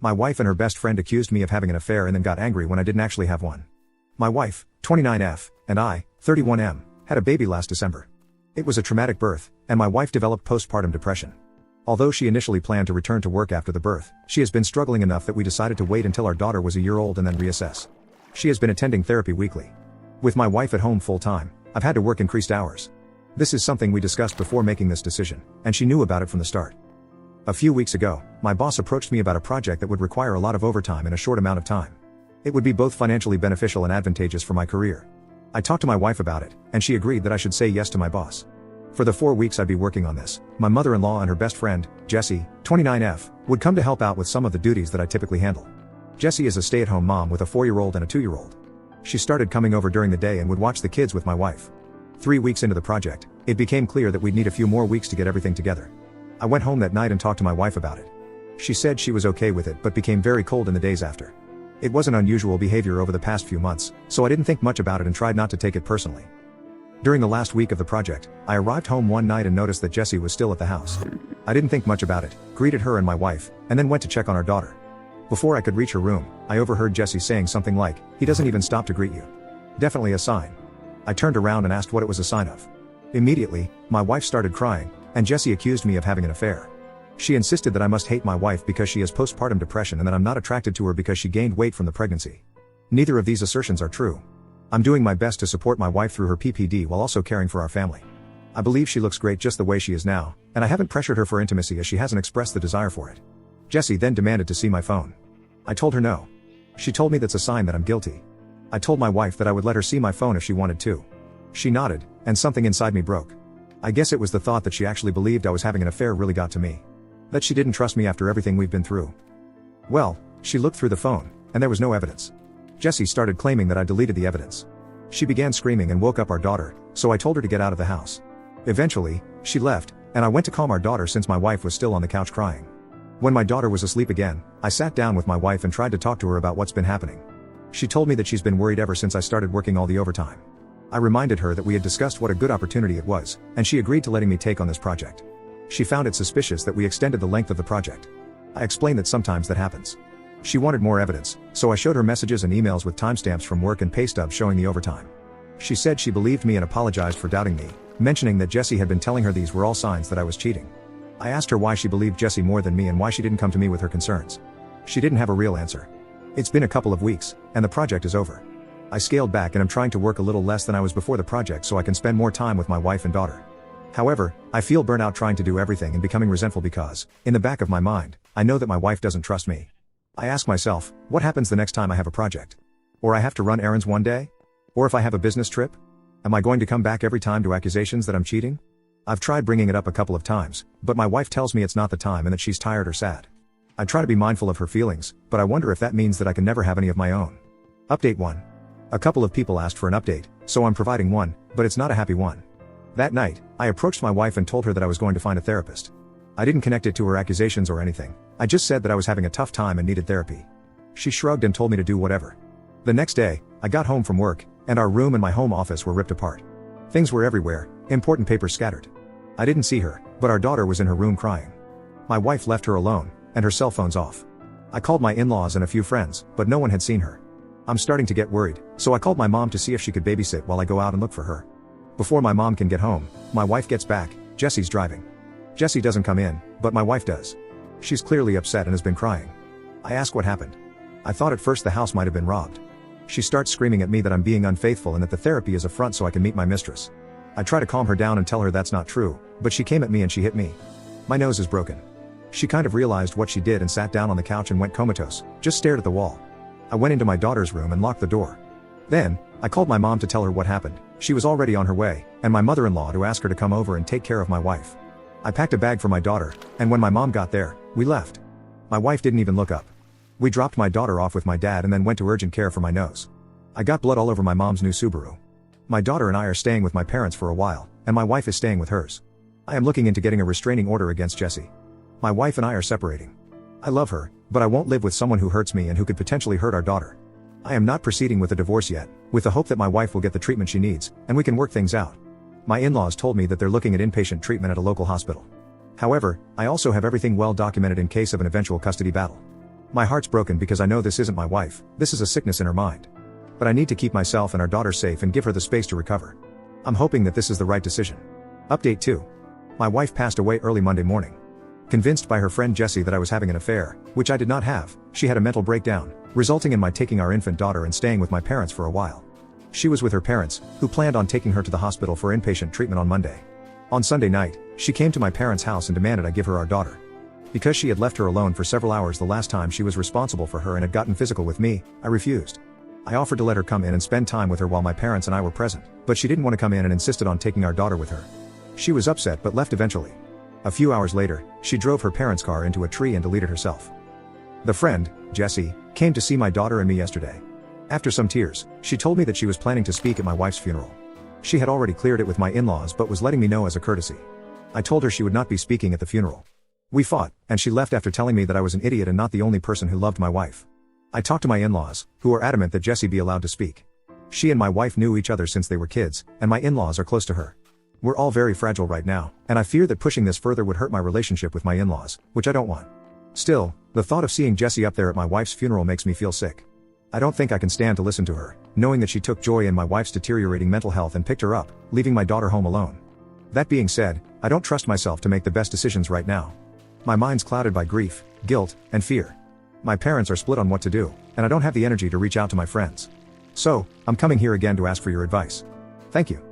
My wife and her best friend accused me of having an affair and then got angry when I didn't actually have one. My wife, 29F, and I, 31M, had a baby last December. It was a traumatic birth, and my wife developed postpartum depression. Although she initially planned to return to work after the birth, she has been struggling enough that we decided to wait until our daughter was a year old and then reassess. She has been attending therapy weekly. With my wife at home full-time, I've had to work increased hours. This is something we discussed before making this decision, and she knew about it from the start. A few weeks ago, my boss approached me about a project that would require a lot of overtime in a short amount of time. It would be both financially beneficial and advantageous for my career. I talked to my wife about it, and she agreed that I should say yes to my boss. For the 4 weeks I'd be working on this, my mother-in-law and her best friend, Jessie, 29F, would come to help out with some of the duties that I typically handle. Jessie is a stay-at-home mom with a 4-year-old and a 2-year-old. She started coming over during the day and would watch the kids with my wife. 3 weeks into the project, it became clear that we'd need a few more weeks to get everything together. I went home that night and talked to my wife about it. She said she was okay with it but became very cold in the days after. It was an unusual behavior over the past few months, so I didn't think much about it and tried not to take it personally. During the last week of the project, I arrived home one night and noticed that Jessie was still at the house. I didn't think much about it, greeted her and my wife, and then went to check on our daughter. Before I could reach her room, I overheard Jessie saying something like, "He doesn't even stop to greet you." Definitely a sign. I turned around and asked what it was a sign of. Immediately, my wife started crying, and Jessie accused me of having an affair. She insisted that I must hate my wife because she has postpartum depression and that I'm not attracted to her because she gained weight from the pregnancy. Neither of these assertions are true. I'm doing my best to support my wife through her PPD while also caring for our family. I believe she looks great just the way she is now, and I haven't pressured her for intimacy as she hasn't expressed the desire for it. Jessie then demanded to see my phone. I told her no. She told me that's a sign that I'm guilty. I told my wife that I would let her see my phone if she wanted to. She nodded, and something inside me broke. I guess it was the thought that she actually believed I was having an affair really got to me. That she didn't trust me after everything we've been through. Well, she looked through the phone, and there was no evidence. Jessie started claiming that I deleted the evidence. She began screaming and woke up our daughter, so I told her to get out of the house. Eventually, she left, and I went to calm our daughter since my wife was still on the couch crying. When my daughter was asleep again, I sat down with my wife and tried to talk to her about what's been happening. She told me that she's been worried ever since I started working all the overtime. I reminded her that we had discussed what a good opportunity it was, and she agreed to letting me take on this project. She found it suspicious that we extended the length of the project. I explained that sometimes that happens. She wanted more evidence, so I showed her messages and emails with timestamps from work and pay stubs showing the overtime. She said she believed me and apologized for doubting me, mentioning that Jessie had been telling her these were all signs that I was cheating. I asked her why she believed Jessie more than me and why she didn't come to me with her concerns. She didn't have a real answer. It's been a couple of weeks, and the project is over. I scaled back and am trying to work a little less than I was before the project so I can spend more time with my wife and daughter. However, I feel burnout trying to do everything and becoming resentful because, in the back of my mind, I know that my wife doesn't trust me. I ask myself, what happens the next time I have a project? Or I have to run errands one day? Or if I have a business trip? Am I going to come back every time to accusations that I'm cheating? I've tried bringing it up a couple of times, but my wife tells me it's not the time and that she's tired or sad. I try to be mindful of her feelings, but I wonder if that means that I can never have any of my own. Update 1. A couple of people asked for an update, so I'm providing one, but it's not a happy one. That night, I approached my wife and told her that I was going to find a therapist. I didn't connect it to her accusations or anything, I just said that I was having a tough time and needed therapy. She shrugged and told me to do whatever. The next day, I got home from work, and our room and my home office were ripped apart. Things were everywhere, important papers scattered. I didn't see her, but our daughter was in her room crying. My wife left her alone, and her cell phone's off. I called my in-laws and a few friends, but no one had seen her. I'm starting to get worried, so I called my mom to see if she could babysit while I go out and look for her. Before my mom can get home, my wife gets back. Jessie's driving. Jessie doesn't come in, but my wife does. She's clearly upset and has been crying. I ask what happened. I thought at first the house might have been robbed. She starts screaming at me that I'm being unfaithful and that the therapy is a front so I can meet my mistress. I try to calm her down and tell her that's not true, but she came at me and she hit me. My nose is broken. She kind of realized what she did and sat down on the couch and went comatose, just stared at the wall. I went into my daughter's room and locked the door. Then, I called my mom to tell her what happened. She was already on her way, and my mother-in-law to ask her to come over and take care of my wife. I packed a bag for my daughter, and when my mom got there, we left. My wife didn't even look up. We dropped my daughter off with my dad and then went to urgent care for my nose. I got blood all over my mom's new Subaru. My daughter and I are staying with my parents for a while, and my wife is staying with hers. I am looking into getting a restraining order against Jessie. My wife and I are separating. I love her, but I won't live with someone who hurts me and who could potentially hurt our daughter. I am not proceeding with a divorce yet, with the hope that my wife will get the treatment she needs, and we can work things out. My in-laws told me that they're looking at inpatient treatment at a local hospital. However, I also have everything well documented in case of an eventual custody battle. My heart's broken because I know this isn't my wife, this is a sickness in her mind. But I need to keep myself and our daughter safe and give her the space to recover. I'm hoping that this is the right decision. Update 2. My wife passed away early Monday morning. Convinced by her friend Jessie that I was having an affair, which I did not have, she had a mental breakdown, resulting in my taking our infant daughter and staying with my parents for a while. She was with her parents, who planned on taking her to the hospital for inpatient treatment on Monday. On Sunday night, she came to my parents' house and demanded I give her our daughter. Because she had left her alone for several hours the last time she was responsible for her and had gotten physical with me, I refused. I offered to let her come in and spend time with her while my parents and I were present, but she didn't want to come in and insisted on taking our daughter with her. She was upset but left eventually. A few hours later, she drove her parents' car into a tree and deleted herself. The friend, Jessie, came to see my daughter and me yesterday. After some tears, she told me that she was planning to speak at my wife's funeral. She had already cleared it with my in-laws but was letting me know as a courtesy. I told her she would not be speaking at the funeral. We fought, and she left after telling me that I was an idiot and not the only person who loved my wife. I talked to my in-laws, who were adamant that Jessie be allowed to speak. She and my wife knew each other since they were kids, and my in-laws are close to her. We're all very fragile right now, and I fear that pushing this further would hurt my relationship with my in-laws, which I don't want. Still, the thought of seeing Jessie up there at my wife's funeral makes me feel sick. I don't think I can stand to listen to her, knowing that she took joy in my wife's deteriorating mental health and picked her up, leaving my daughter home alone. That being said, I don't trust myself to make the best decisions right now. My mind's clouded by grief, guilt, and fear. My parents are split on what to do, and I don't have the energy to reach out to my friends. So, I'm coming here again to ask for your advice. Thank you.